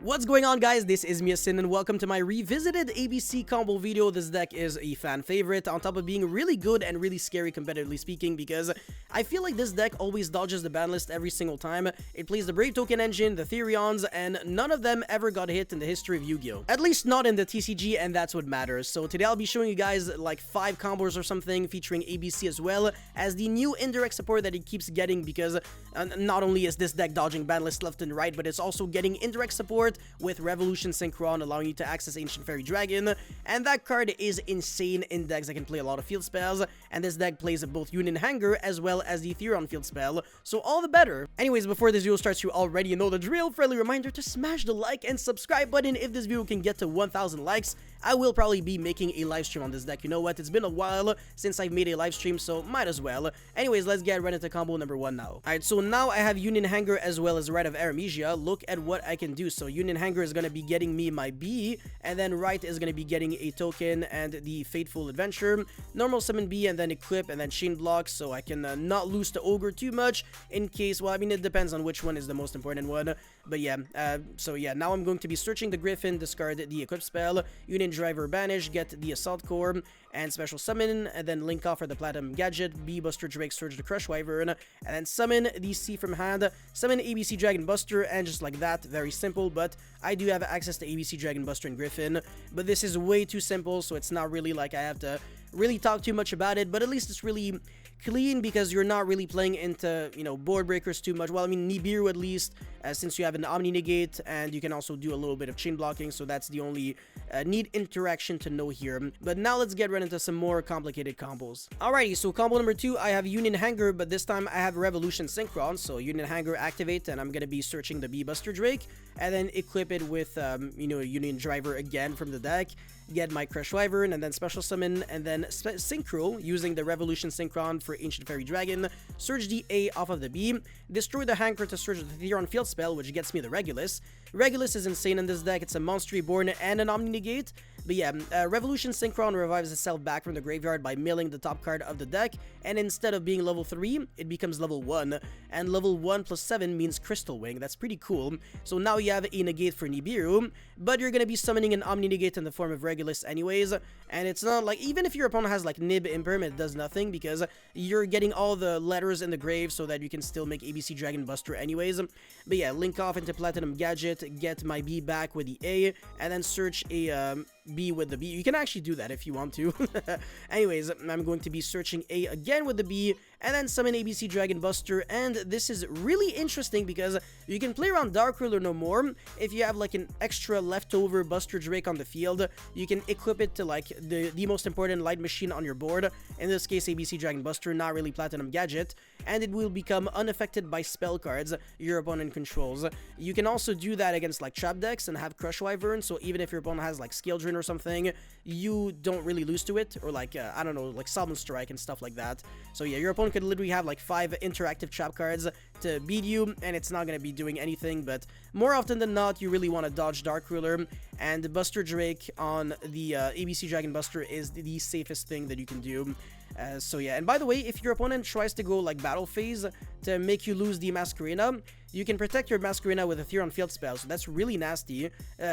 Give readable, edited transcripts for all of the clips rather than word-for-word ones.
What's going on, guys? This is Miasin and welcome to my revisited ABC combo video. This deck is a fan favorite on top of being really good and really scary competitively speaking, because I feel like this deck always dodges the ban list every single time. It plays the Brave Token engine, the Therions, and none of them ever got hit in the history of Yu-Gi-Oh! At least not in the TCG, and that's what matters. So today I'll be showing you guys like 5 combos or something featuring ABC as well as the new indirect support that it keeps getting, because not only is this deck dodging ban list left and right, but it's also getting indirect support with Revolution Synchron, allowing you to access Ancient Fairy Dragon, and that card is insane in decks that can play a lot of field spells, and this deck plays both Union Hanger as well as the Therion field spell, so all the better. Anyways, before this video starts, you already know the drill. Friendly reminder to smash the like and subscribe button. If this video can get to 1,000 likes, I will probably be making a live stream on this deck. You know what? It's been a while since I've made a live stream, so might as well. Anyways, let's get right into combo number 1 now. Alright, so now I have Union Hanger as well as Rite of Aramesia. Look at what I can do. So Union Hanger is going to be getting me my B, and then Rite is going to be getting a token and the Fateful Adventure. Normal summon B, and then equip, and then chain block, so I can not lose the Ogre too much in case, well, I mean, it depends on which one is the most important one. But yeah, so yeah, now I'm going to be searching the Griffin, discard the equip spell, Union Driver banish, get the Assault Core, and special summon, and then link off for the Platinum Gadget, B Buster Drake, Surge the Crush Wyvern, and then summon the C from hand, summon ABC Dragon Buster, and just like that, very simple. But I do have access to ABC Dragon Buster and Griffin, but this is way too simple, so it's not really like I have to really talk too much about it, but at least it's really clean because you're not really playing into, you know, board breakers too much. Well, I mean, Nibiru at least, since you have an Omni Negate, and you can also do a little bit of chain blocking, so that's the only neat interaction to know here. But now let's get right into some more complicated combos. Alrighty, so combo number 2, I have Union Hanger, but this time I have Revolution Synchron. So Union Hanger activate, and I'm gonna be searching the B Buster Drake, and then equip it with, you know, Union Driver again from the deck, get my Crush Wyvern, and then special summon, and then synchro using the Revolution Synchron for Ancient Fairy Dragon, surge the A off of the B, destroy the Hanger to surge the Therion field spell, which gets me the Regulus. Regulus is insane in this deck. It's a Monster Reborn and an Omni Negate. But yeah, Revolution Synchron revives itself back from the graveyard by milling the top card of the deck, and instead of being level 3, it becomes level 1, and level 1 plus 7 means Crystal Wing. That's pretty cool. So now you have a negate for Nibiru, but you're gonna be summoning an Omni Negate in the form of Regulus anyways, and it's not like, even if your opponent has like Nib Imperm, it does nothing because you're getting all the letters in the grave so that you can still make ABC Dragon Buster anyways. But yeah, link off into Platinum Gadget, get my B back with the A, and then search a B with the B. You can actually do that if you want to. Anyways, I'm going to be searching A again with the B, and then summon ABC Dragon Buster. And this is really interesting because you can play around Dark Ruler no more. If you have like an extra leftover Buster Drake on the field, you can equip it to like the most important light machine on your board, in this case ABC Dragon Buster, not really Platinum Gadget, and it will become unaffected by spell cards your opponent controls. You can also do that against like trap decks and have Crush Wyvern, so even if your opponent has like Scale Drain or something, you don't really lose to it, or like I don't know, like Solvent Strike and stuff like that. So yeah, your opponent could literally have like 5 interactive trap cards to beat you, and it's not going to be doing anything. But more often than not, you really want to dodge Dark Ruler, and Buster Drake on the ABC Dragon Buster is the safest thing that you can do. So yeah, and by the way, if your opponent tries to go like battle phase to make you lose the Masquerena, you can protect your Masquerena with a Therion field spell, so that's really nasty,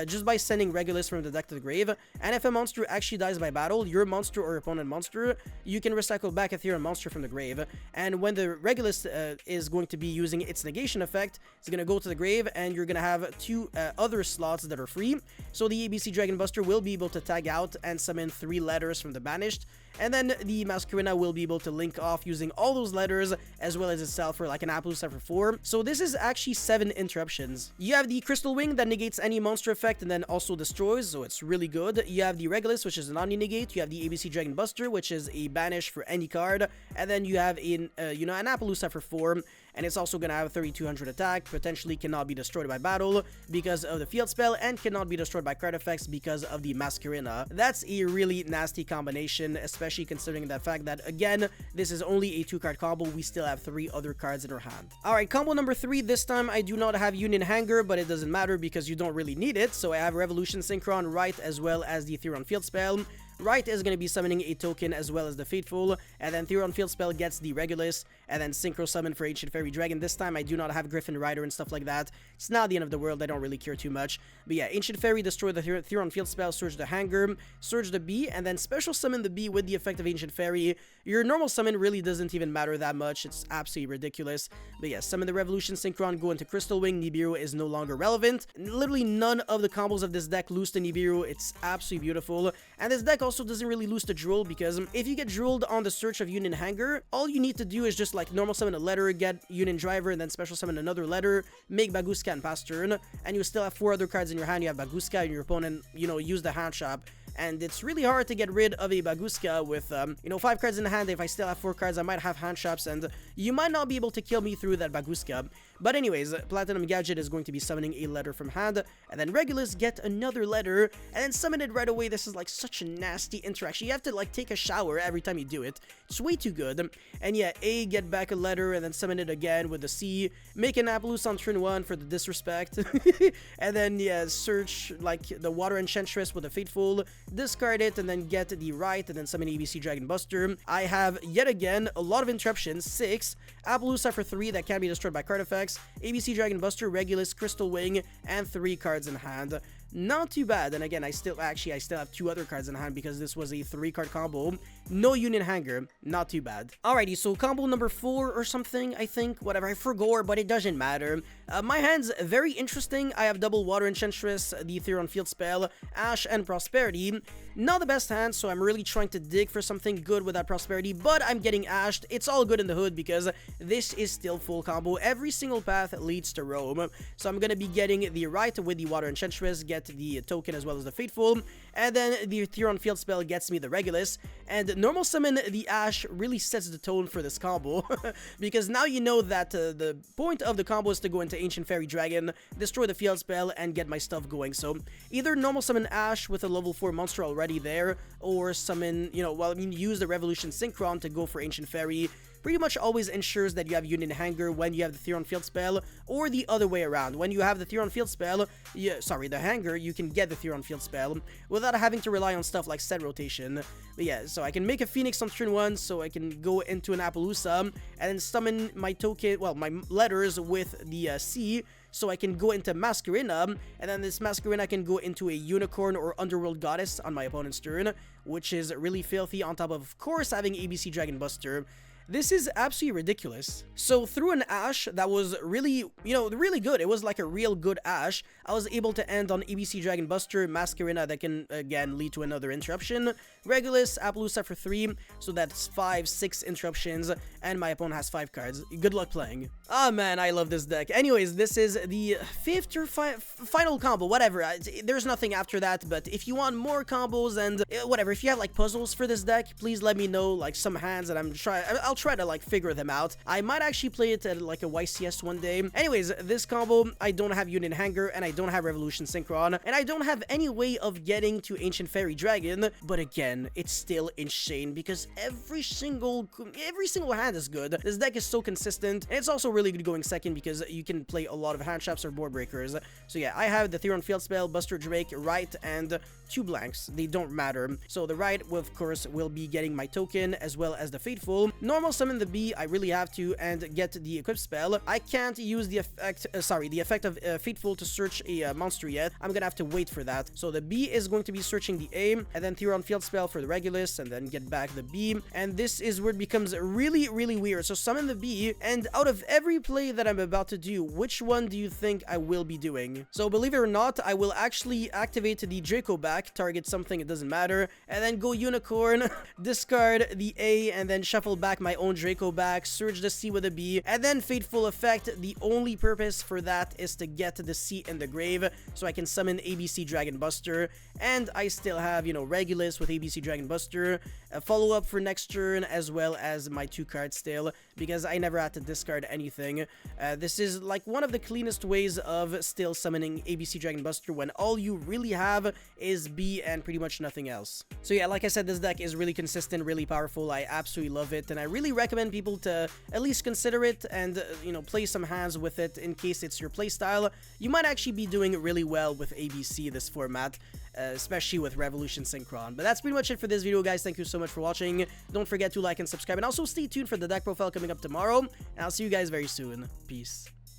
just by sending Regulus from the deck to the grave. And if a monster actually dies by battle, your monster or opponent monster, you can recycle back a Therion monster from the grave. And when the Regulus is going to be using its negation effect, it's going to go to the grave, and you're going to have 2 other slots that are free. So the ABC Dragon Buster will be able to tag out and summon 3 letters from the banished, and then the Masquerena will be able to link off using all those letters as well as itself for like an Absolute set for 4. So this is actually 7 interruptions. You have the Crystal Wing that negates any monster effect and then also destroys, so it's really good. You have the Regulus, which is an Omni Negate. You have the ABC Dragon Buster, which is a banish for any card, and then you have an you know, an Absolute set for 4, and it's also gonna have 3200 attack, potentially cannot be destroyed by battle because of the field spell, and cannot be destroyed by card effects because of the Masquerena. That's a really nasty combination, especially considering the fact that, again, this is only a 2-card combo. We still have 3 other cards in our hand. Alright, combo number 3. This time I do not have Union Hanger, but it doesn't matter because you don't really need it. So I have Revolution Synchron, Rite, as well as the Therion field spell. Right is going to be summoning a token as well as the Faithful, and then Theron Field Spell gets the Regulus, and then Synchro Summon for Ancient Fairy Dragon. This time I do not have Griffin Rider and stuff like that. It's not the end of the world, I don't really care too much. But yeah, Ancient Fairy, destroy the Theron Field Spell, Surge the Hanger, Surge the Bee, and then Special Summon the Bee with the effect of Ancient Fairy. Your normal summon really doesn't even matter that much, it's absolutely ridiculous. But yeah, summon the Revolution Synchron, go into Crystal Wing, Nibiru is no longer relevant. Literally none of the combos of this deck lose to Nibiru, it's absolutely beautiful. And this deck also doesn't really lose to Drool, because if you get Drooled on the Search of Union Hanger, all you need to do is just like normal summon a letter, get Union Driver, and then special summon another letter, make Baguska and pass turn, and you still have 4 other cards in your hand. You have Baguska, and your opponent, use the hand shop. And it's really hard to get rid of a Baguska with, 5 cards in the hand. If I still have 4 cards, I might have hand shops, and you might not be able to kill me through that Baguska. But anyways, Platinum Gadget is going to be summoning a letter from hand, and then Regulus get another letter, and then summon it right away. This is like such a nasty interaction. You have to like take a shower every time you do it. It's way too good. And yeah, A, get back a letter, and then summon it again with the C, make an Appaloosa on turn 1 for the disrespect, and then yeah, search like the Water Enchantress with a Faithful, discard it, and then get the right, and then summon ABC Dragon Buster. I have yet again a lot of interruptions, 6, Appaloosa for 3 that can be destroyed by card effects, ABC Dragon Buster, Regulus, Crystal Wing, and 3 cards in hand. Not too bad. And again, I still have 2 other cards in hand because this was a 3-card combo. No Union Hanger, not too bad. Alrighty, so combo number 4 or something, I think. Whatever, I forgot, but it doesn't matter. My hand's very interesting. I have double Water Enchantress, the Theron Field Spell, Ash, and Prosperity. Not the best hand, so I'm really trying to dig for something good with that Prosperity, but I'm getting ashed. It's all good in the hood because this is still full combo. Every single path leads to Rome. So I'm gonna be getting the right with the Water Enchantress, get the token as well as the Faithful, and then the Theron Field Spell gets me the Regulus, and normal summon the Ash really sets the tone for this combo, because now you know that the point of the combo is to go into Ancient Fairy Dragon, destroy the Field Spell, and get my stuff going. So either normal summon Ash with a level 4 monster already there, or summon, use the Revolution Synchron to go for Ancient Fairy. Pretty much always ensures that you have Union Hanger when you have the Theron Field Spell, or the other way around. When you have the Theron Field Spell, the Hanger, you can get the Theron Field Spell without having to rely on stuff like set rotation. But yeah, so I can make a Phoenix on turn 1, so I can go into an Appaloosa, and then summon my token, my letters with the C, so I can go into Masquerina, and then this Masquerina can go into a Unicorn or Underworld Goddess on my opponent's turn, which is really filthy, on top of course, having ABC Dragon Buster. This is absolutely ridiculous. So through an Ash that was really, really good, it was like a real good Ash, I was able to end on ABC Dragon Buster, Masquerina that can, again, lead to another interruption, Regulus, Appaloosa for 3, so that's 5, 6 interruptions, and my opponent has 5 cards. Good luck playing. Ah, man, I love this deck. Anyways, this is the 5th or final combo, whatever. There's nothing after that, but if you want more combos and whatever, if you have like puzzles for this deck, please let me know, like some hands that I'll try to like figure them out. I might actually play it at like a YCS one day. Anyways, this combo, I don't have Union Hanger, and I don't have Revolution Synchron, and I don't have any way of getting to Ancient Fairy Dragon, but again, it's still insane because every single hand is good. This deck is so consistent, and it's also really good going second because you can play a lot of hand traps or board breakers. So yeah, I have the Theron Field Spell, Buster Drake, right, and 2 blanks. They don't matter. So the right, of course, will be getting my token as well as the Faithful. Normal summon the B, I really have to, and get the Equip Spell. I can't use the effect of Faithful to search a monster yet. I'm gonna have to wait for that. So the B is going to be searching the A, and then Theron Field Spell for the Regulus, and then get back the B. And this is where it becomes really, really weird. So summon the B, and out of every play that I'm about to do, which one do you think I will be doing? So believe it or not, I will actually activate the Draco back, target something, it doesn't matter, and then go Unicorn, discard the A, and then shuffle back my own Draco back, surge the C with a B, and then Fateful Effect. The only purpose for that is to get the C in the grave, so I can summon ABC Dragon Buster, and I still have, Regulus with ABC Dragon Buster, a follow-up for next turn, as well as my 2 cards still, because I never had to discard anything. This is like one of the cleanest ways of still summoning ABC Dragon Buster when all you really have is B and pretty much nothing else. So yeah, like I said, this deck is really consistent, really powerful. I absolutely love it, and I really really recommend people to at least consider it and, you know, play some hands with it in case it's your playstyle. You might actually be doing really well with ABC, this format, especially with Revolution Synchron. But that's pretty much it for this video, guys. Thank you so much for watching. Don't forget to like and subscribe, and also stay tuned for the deck profile coming up tomorrow, and I'll see you guys very soon. Peace.